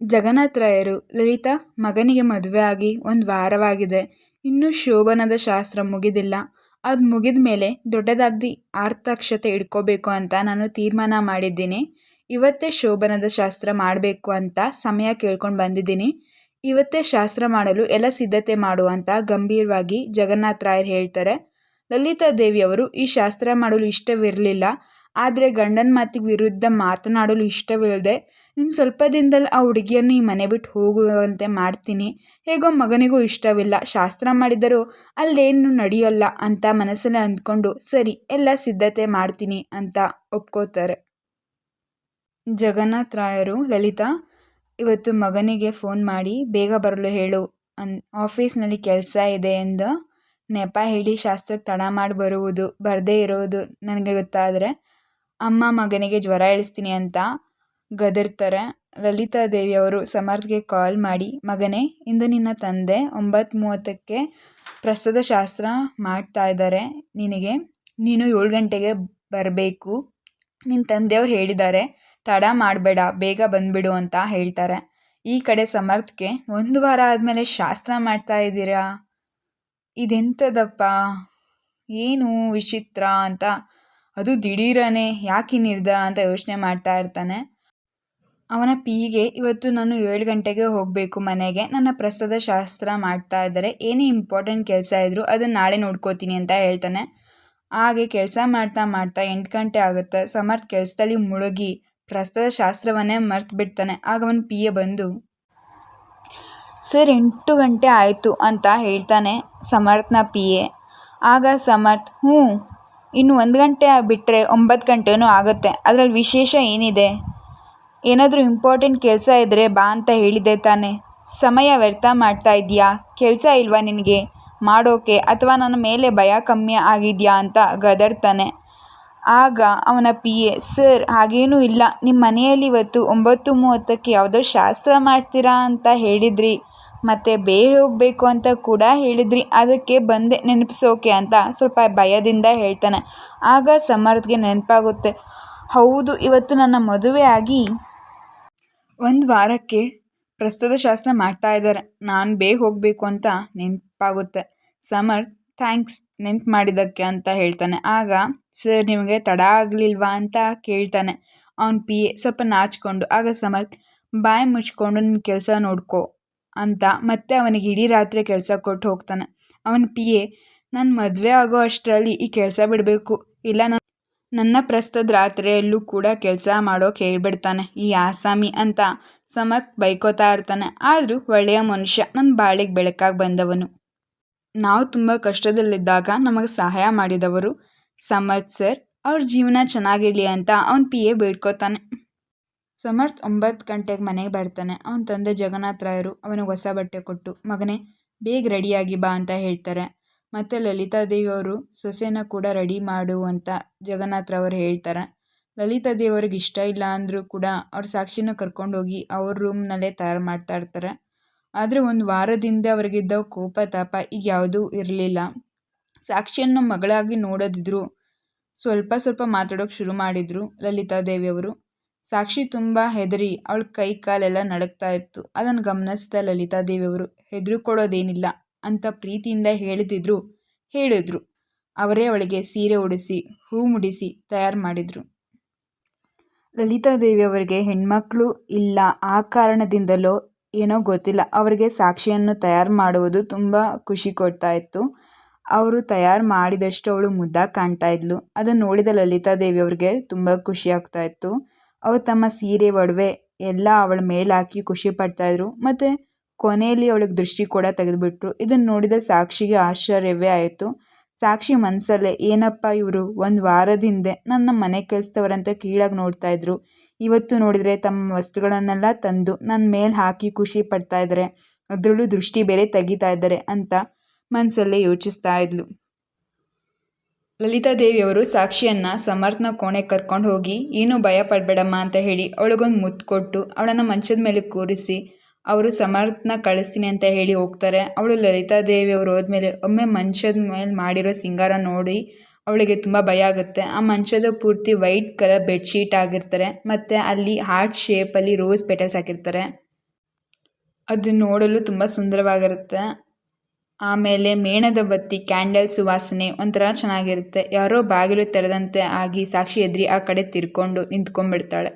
ಜಗನ್ನಾಥ ರಾಯರು ಲಲಿತಾ ಮಗನಿಗೆ ಮದುವೆ ಆಗಿ ಒಂದು ವಾರವಾಗಿದೆ. ಇನ್ನೂ ಶೋಭನದ ಶಾಸ್ತ್ರ ಮುಗಿದಿಲ್ಲ. ಅದು ಮುಗಿದ ಮೇಲೆ ದೊಡ್ಡದಾಗಿ ಆರ್ತಕ್ಷತೆ ಇಟ್ಕೋಬೇಕು ಅಂತ ನಾನು ತೀರ್ಮಾನ ಮಾಡಿದ್ದೀನಿ. ಇವತ್ತೇ ಶೋಭನದ ಶಾಸ್ತ್ರ ಮಾಡಬೇಕು ಅಂತ ಸಮಯ ಕೇಳ್ಕೊಂಡು ಬಂದಿದ್ದೀನಿ. ಇವತ್ತೇ ಶಾಸ್ತ್ರ ಮಾಡಲು ಎಲ್ಲ ಸಿದ್ಧತೆ ಮಾಡು ಅಂತ ಗಂಭೀರವಾಗಿ ಜಗನ್ನಾಥ ರಾಯರು ಹೇಳ್ತಾರೆ. ಲಲಿತಾ ದೇವಿಯವರು ಈ ಶಾಸ್ತ್ರ ಮಾಡಲು ಇಷ್ಟವಿರಲಿಲ್ಲ. ಆದರೆ ಗಂಡನ ಮಾತಿಗೆ ವಿರುದ್ಧ ಮಾತನಾಡಲು ಇಷ್ಟವಿಲ್ಲದೆ ಇನ್ನು ಸ್ವಲ್ಪ ದಿನದಲ್ಲಿ ಆ ಹುಡುಗಿಯನ್ನು ಈ ಮನೆ ಬಿಟ್ಟು ಹೋಗುವಂತೆ ಮಾಡ್ತೀನಿ, ಹೇಗೋ ಮಗನಿಗೂ ಇಷ್ಟವಿಲ್ಲ, ಶಾಸ್ತ್ರ ಮಾಡಿದರೂ ಅಲ್ಲೇನು ನಡೆಯೋಲ್ಲ ಅಂತ ಮನಸ್ಸಲ್ಲೇ ಅಂದ್ಕೊಂಡು ಸರಿ ಎಲ್ಲ ಸಿದ್ಧತೆ ಮಾಡ್ತೀನಿ ಅಂತ ಒಪ್ಕೋತಾರೆ. ಜಗನ್ನಾಥ ರಾಯರು ಲಲಿತಾ ಇವತ್ತು ಮಗನಿಗೆ ಫೋನ್ ಮಾಡಿ ಬೇಗ ಬರಲು ಹೇಳು, ಆಫೀಸ್ನಲ್ಲಿ ಕೆಲಸ ಇದೆ ಎಂದು ನೆಪ ಹೇಳಿ ಶಾಸ್ತ್ರಕ್ಕೆ ತಡ ಮಾಡಿ ಬರದೇ ಇರೋದು ನನಗೆ ಗೊತ್ತಾದರೆ ಅಮ್ಮ ಮಗನಿಗೆ ಜ್ವರ ಇಳಿಸ್ತೀನಿ ಅಂತ ಗದರ್ತಾರೆ. ಲಲಿತಾ ದೇವಿಯವರು ಸಮರ್ಥ್ಗೆ ಕಾಲ್ ಮಾಡಿ, ಮಗನೇ ಇಂದು ನಿನ್ನ ತಂದೆ 9:30ಕ್ಕೆ ಪ್ರಸಾದ ಶಾಸ್ತ್ರ ಮಾಡ್ತಾ ಇದ್ದಾರೆ, ನೀನು 7 ಗಂಟೆಗೆ ಬರಬೇಕು, ನಿನ್ನ ತಂದೆಯವ್ರು ಹೇಳಿದ್ದಾರೆ, ತಡ ಮಾಡಬೇಡ, ಬೇಗ ಬಂದುಬಿಡು ಅಂತ ಹೇಳ್ತಾರೆ. ಈ ಕಡೆ ಸಮರ್ಥ್ಗೆ 1 ವಾರ ಆದಮೇಲೆ ಶಾಸ್ತ್ರ ಮಾಡ್ತಾ ಇದ್ದೀರಾ, ಇದೆಂಥದಪ್ಪ, ಏನು ವಿಚಿತ್ರ ಅಂತ, ಅದು ದಿಢೀರನೇ ಯಾಕೆ ನಿರ್ಧಾರ ಅಂತ ಯೋಚನೆ ಮಾಡ್ತಾ ಇರ್ತಾನೆ. ಅವನ ಪಿಗೆ ಇವತ್ತು ನಾನು 7 ಗಂಟೆಗೆ ಹೋಗಬೇಕು ಮನೆಗೆ, ನನ್ನ ಪ್ರಸಾದ ಶಾಸ್ತ್ರ ಮಾಡ್ತಾ ಇದ್ದಾರೆ, ಏನೇ ಇಂಪಾರ್ಟೆಂಟ್ ಕೆಲಸ ಇದ್ದರೂ ಅದನ್ನು ನಾಳೆ ನೋಡ್ಕೋತೀನಿ ಅಂತ ಹೇಳ್ತಾನೆ. ಹಾಗೆ ಕೆಲಸ ಮಾಡ್ತಾ 8 ಗಂಟೆ ಆಗುತ್ತೆ. ಸಮರ್ಥ್ ಕೆಲಸದಲ್ಲಿ ಮುಳುಗಿ ಪ್ರಸಾದ ಶಾಸ್ತ್ರವನ್ನೇ ಮರ್ತು ಬಿಡ್ತಾನೆ. ಆಗ ಅವನ ಪಿ ಎ ಬಂದು, ಸರ್ 8 ಗಂಟೆ ಆಯಿತು ಅಂತ ಹೇಳ್ತಾನೆ ಸಮರ್ಥ್ನ ಪಿ ಎ. ಆಗ ಸಮರ್ಥ್, ಇನ್ನು 1 ಗಂಟೆ ಬಿಟ್ಟರೆ 9 ಗಂಟೆನೂ ಆಗುತ್ತೆ, ಅದರಲ್ಲಿ ವಿಶೇಷ ಏನಿದೆ, ಏನಾದರೂ ಇಂಪಾರ್ಟೆಂಟ್ ಕೆಲಸ ಇದ್ದರೆ ಬಾ ಅಂತ ಹೇಳಿದೆ ತಾನೆ, ಸಮಯ ವ್ಯರ್ಥ ಮಾಡ್ತಾ ಇದೆಯಾ, ಕೆಲಸ ಇಲ್ವಾ ನಿನಗೆ ಮಾಡೋಕೆ, ಅಥವಾ ನನ್ನ ಮೇಲೆ ಭಯ ಕಮ್ಮಿ ಆಗಿದೆಯಾ ಅಂತ ಗದರ್ತಾನೆ. ಆಗ ಅವನ ಪಿ ಎ, ಸರ್ ಹಾಗೇನೂ ಇಲ್ಲ, ನಿಮ್ಮ ಮನೆಯಲ್ಲಿ ಇವತ್ತು 9:30ಕ್ಕೆ ಯಾವುದೋ ಶಾಸ್ತ್ರ ಮಾಡ್ತೀರಾ ಅಂತ ಹೇಳಿದ್ರಿ, ಮತ್ತು ಬೇಗ ಹೋಗಬೇಕು ಅಂತ ಕೂಡ ಹೇಳಿದ್ರಿ, ಅದಕ್ಕೆ ಬಂದೆ ನೆನಪಿಸೋಕೆ ಅಂತ ಸ್ವಲ್ಪ ಭಯದಿಂದ ಹೇಳ್ತಾನೆ. ಆಗ ಸಮರ್ಥ್ಗೆ ನೆನಪಾಗುತ್ತೆ, ಹೌದು ಇವತ್ತು ನನ್ನ ಮದುವೆ ಆಗಿ 1 ವಾರಕ್ಕೆ ಪ್ರಸಾದ ಶಾಸ್ತ್ರ ಮಾಡ್ತಾ ಇದ್ದಾರೆ, ನಾನು ಬೇಗ ಹೋಗಬೇಕು ಅಂತ ನೆನಪಾಗುತ್ತೆ. ಸಮರ್ಥ್, ಥ್ಯಾಂಕ್ಸ್ ನೆನಪು ಮಾಡಿದ್ದಕ್ಕೆ ಅಂತ ಹೇಳ್ತಾನೆ. ಆಗ ಸರ್ ನಿಮಗೆ ತಡ ಆಗಲಿಲ್ವಾ ಅಂತ ಕೇಳ್ತಾನೆ ಅವನ ಪಿ ಎ ಸ್ವಲ್ಪ ನಾಚಿಕೊಂಡು. ಆಗ ಸಮರ್ಥ್, ಬಾಯಿ ಮುಚ್ಕೊಂಡು ನಿನ್ನ ಕೆಲಸ ನೋಡ್ಕೋ ಅಂತ ಮತ್ತೆ ಅವನಿಗೆ ಇಡೀ ರಾತ್ರಿ ಕೆಲಸ ಕೊಟ್ಟು ಹೋಗ್ತಾನೆ. ಅವನ ಪಿ ಎ, ನಾನು ಮದುವೆ ಆಗೋ ಅಷ್ಟರಲ್ಲಿ ಈ ಕೆಲಸ ಬಿಡಬೇಕು, ಇಲ್ಲ ನನ್ನ ಪ್ರಸ್ತುತ ರಾತ್ರಿಯಲ್ಲೂ ಕೂಡ ಕೆಲಸ ಮಾಡೋಕೆ ಹೇಳ್ಬಿಡ್ತಾನೆ ಈ ಆಸಾಮಿ ಅಂತ ಸಮರ್ಥ್ ಬೈಕೋತಾ ಇರ್ತಾನೆ. ಆದರೂ ಒಳ್ಳೆಯ ಮನುಷ್ಯ, ನನ್ನ ಬಾಳಿಗೆ ಬೆಳಕಾಗಿ ಬಂದವನು, ನಾವು ತುಂಬ ಕಷ್ಟದಲ್ಲಿದ್ದಾಗ ನಮಗೆ ಸಹಾಯ ಮಾಡಿದವರು ಸಮರ್ಥ್ ಸರ್, ಅವ್ರ ಜೀವನ ಚೆನ್ನಾಗಿರಲಿ ಅಂತ ಅವನ ಪಿ ಎ ಬೇಡ್ಕೋತಾನೆ. ಸಮರ್ಥ್ 9 ಗಂಟೆಗೆ ಮನೆಗೆ ಬರ್ತಾನೆ. ಅವನ ತಂದೆ ಜಗನ್ನಾಥ ರಾಯರು ಅವನಿಗೆ ಹೊಸ ಬಟ್ಟೆ ಕೊಟ್ಟು, ಮಗನೇ ಬೇಗ ರೆಡಿಯಾಗಿ ಬಾ ಅಂತ ಹೇಳ್ತಾರೆ. ಮತ್ತು ಲಲಿತಾ ದೇವಿಯವರು ಸೊಸೆನ ಕೂಡ ರೆಡಿ ಮಾಡು ಅಂತ ಜಗನ್ನಾಥ ರಾಯರು ಹೇಳ್ತಾರೆ. ಲಲಿತಾ ದೇವಿಯವ್ರಿಗೆ ಇಷ್ಟ ಇಲ್ಲ ಅಂದರೂ ಕೂಡ ಅವ್ರ ಸಾಕ್ಷಿನ ಕರ್ಕೊಂಡೋಗಿ ಅವ್ರ ರೂಮ್ನಲ್ಲೇ ತಯಾರು ಮಾಡ್ತಾ ಇರ್ತಾರೆ. ಆದರೆ 1 ವಾರದಿಂದ ಅವರಿಗಿದ್ದ ಕೋಪ ತಾಪ ಈಗ ಯಾವುದೂ ಇರಲಿಲ್ಲ. ಸಾಕ್ಷಿಯನ್ನು ಮಗಳಾಗಿ ನೋಡೋದಿದ್ರು ಸ್ವಲ್ಪ ಮಾತಾಡೋಕೆ ಶುರು ಮಾಡಿದರು ಲಲಿತಾ ದೇವಿಯವರು. ಸಾಕ್ಷಿ ತುಂಬ ಹೆದರಿ ಅವಳ ಕೈ ಕಾಲೆಲ್ಲ ನಡುಗ್ತಾ ಇತ್ತು. ಅದನ್ನು ಗಮನಿಸಿದ ಲಲಿತಾ ದೇವಿಯವರು ಹೆದರಿಕೊಳ್ಳೋದೇನಿಲ್ಲ ಅಂತ ಪ್ರೀತಿಯಿಂದ ಹೇಳಿದ್ರು. ಅವರೇ ಅವಳಿಗೆ ಸೀರೆ ಉಡಿಸಿ ಹೂ ಮುಡಿಸಿ ತಯಾರು ಮಾಡಿದರು. ಲಲಿತಾ ದೇವಿಯವರಿಗೆ ಹೆಣ್ಮಕ್ಳು ಇಲ್ಲ, ಆ ಕಾರಣದಿಂದಲೋ ಏನೋ ಗೊತ್ತಿಲ್ಲ, ಅವರಿಗೆ ಸಾಕ್ಷಿಯನ್ನು ತಯಾರು ಮಾಡುವುದು ತುಂಬ ಖುಷಿ ಕೊಡ್ತಾ ಇತ್ತು. ಅವರು ತಯಾರು ಮಾಡಿದಷ್ಟು ಅವಳು ಮುದ್ದಾಗಿ ಕಾಣ್ತಾ ಇದ್ಲು. ಅದನ್ನು ನೋಡಿದ ಲಲಿತಾ ದೇವಿಯವ್ರಿಗೆ ತುಂಬ ಖುಷಿ ಆಗ್ತಾ ಇತ್ತು. ಅವರು ತಮ್ಮ ಸೀರೆ ಒಡವೆ ಎಲ್ಲ ಅವಳ ಮೇಲೆ ಹಾಕಿ ಖುಷಿ ಪಡ್ತಾಯಿದ್ರು. ಮತ್ತು ಕೊನೆಯಲ್ಲಿ ಅವಳಿಗೆ ದೃಷ್ಟಿ ಕೂಡ ತೆಗೆದುಬಿಟ್ರು. ಇದನ್ನು ನೋಡಿದ ಸಾಕ್ಷಿಗೆ ಆಶ್ಚರ್ಯವೇ ಆಯಿತು. ಸಾಕ್ಷಿ ಮನಸ್ಸಲ್ಲೇ, ಏನಪ್ಪ ಇವರು 1 ವಾರದಿಂದ ನನ್ನ ಮನೆ ಕೆಲಸದವರಂತ ಕೀಳಾಗಿ ನೋಡ್ತಾ ಇದ್ರು, ಇವತ್ತು ನೋಡಿದರೆ ತಮ್ಮ ವಸ್ತುಗಳನ್ನೆಲ್ಲ ತಂದು ನನ್ನ ಮೇಲೆ ಹಾಕಿ ಖುಷಿ ಪಡ್ತಾ ಇದ್ದಾರೆ, ಅದರಲ್ಲೂ ದೃಷ್ಟಿ ಬೇರೆ ತೆಗಿತಾ ಇದ್ದಾರೆ ಅಂತ ಮನಸ್ಸಲ್ಲೇ ಯೋಚಿಸ್ತಾ ಇದ್ಲು. ಲಲಿತಾ ದೇವಿಯವರು ಸಾಕ್ಷಿಯನ್ನು ಸಮರ್ಥ್ನ ಕೋಣೆಗೆ ಕರ್ಕೊಂಡು ಹೋಗಿ, ಏನೂ ಭಯ ಪಡಬೇಡಮ್ಮ ಅಂತ ಹೇಳಿ ಅವಳಿಗೊಂದು ಮುತ್ತು ಕೊಟ್ಟು ಅವಳನ್ನು ಮಂಚದ ಮೇಲೆ ಕೂರಿಸಿ ಅವರು ಸಮರ್ಥ್ನ ಕಳಿಸ್ತೀನಿ ಅಂತ ಹೇಳಿ ಹೋಗ್ತಾರೆ. ಅವಳು ಲಲಿತಾ ದೇವಿಯವರು ಹೋದ್ಮೇಲೆ ಒಮ್ಮೆ ಮಂಚದ ಮೇಲೆ ಮಾಡಿರೋ ಸಿಂಗಾರ ನೋಡಿ ಅವಳಿಗೆ ತುಂಬ ಭಯ ಆಗುತ್ತೆ. ಆ ಮಂಚದ ಪೂರ್ತಿ ವೈಟ್ ಕಲರ್ ಬೆಡ್ಶೀಟ್ ಆಗಿರ್ತಾರೆ ಮತ್ತು ಅಲ್ಲಿ ಹಾರ್ಟ್ ಶೇಪಲ್ಲಿ ರೋಸ್ ಪೆಟಲ್ಸ್ ಹಾಕಿರ್ತಾರೆ. ಅದು ನೋಡಲು ತುಂಬ ಸುಂದರವಾಗಿರುತ್ತೆ. ಆಮೇಲೆ ಮೇಣದ ಬತ್ತಿ ಕ್ಯಾಂಡಲ್ ಸುವಾಸನೆ ಒಂಥರ ಚೆನ್ನಾಗಿರುತ್ತೆ. ಯಾರೋ ಬಾಗಿಲು ತೆರೆದಂತೆ ಆಗಿ ಸಾಕ್ಷಿ ಎದ್ರಿ ಆ ಕಡೆ ತಿರ್ಕೊಂಡು ನಿಂತ್ಕೊಂಡ್ಬಿಡ್ತಾಳೆ.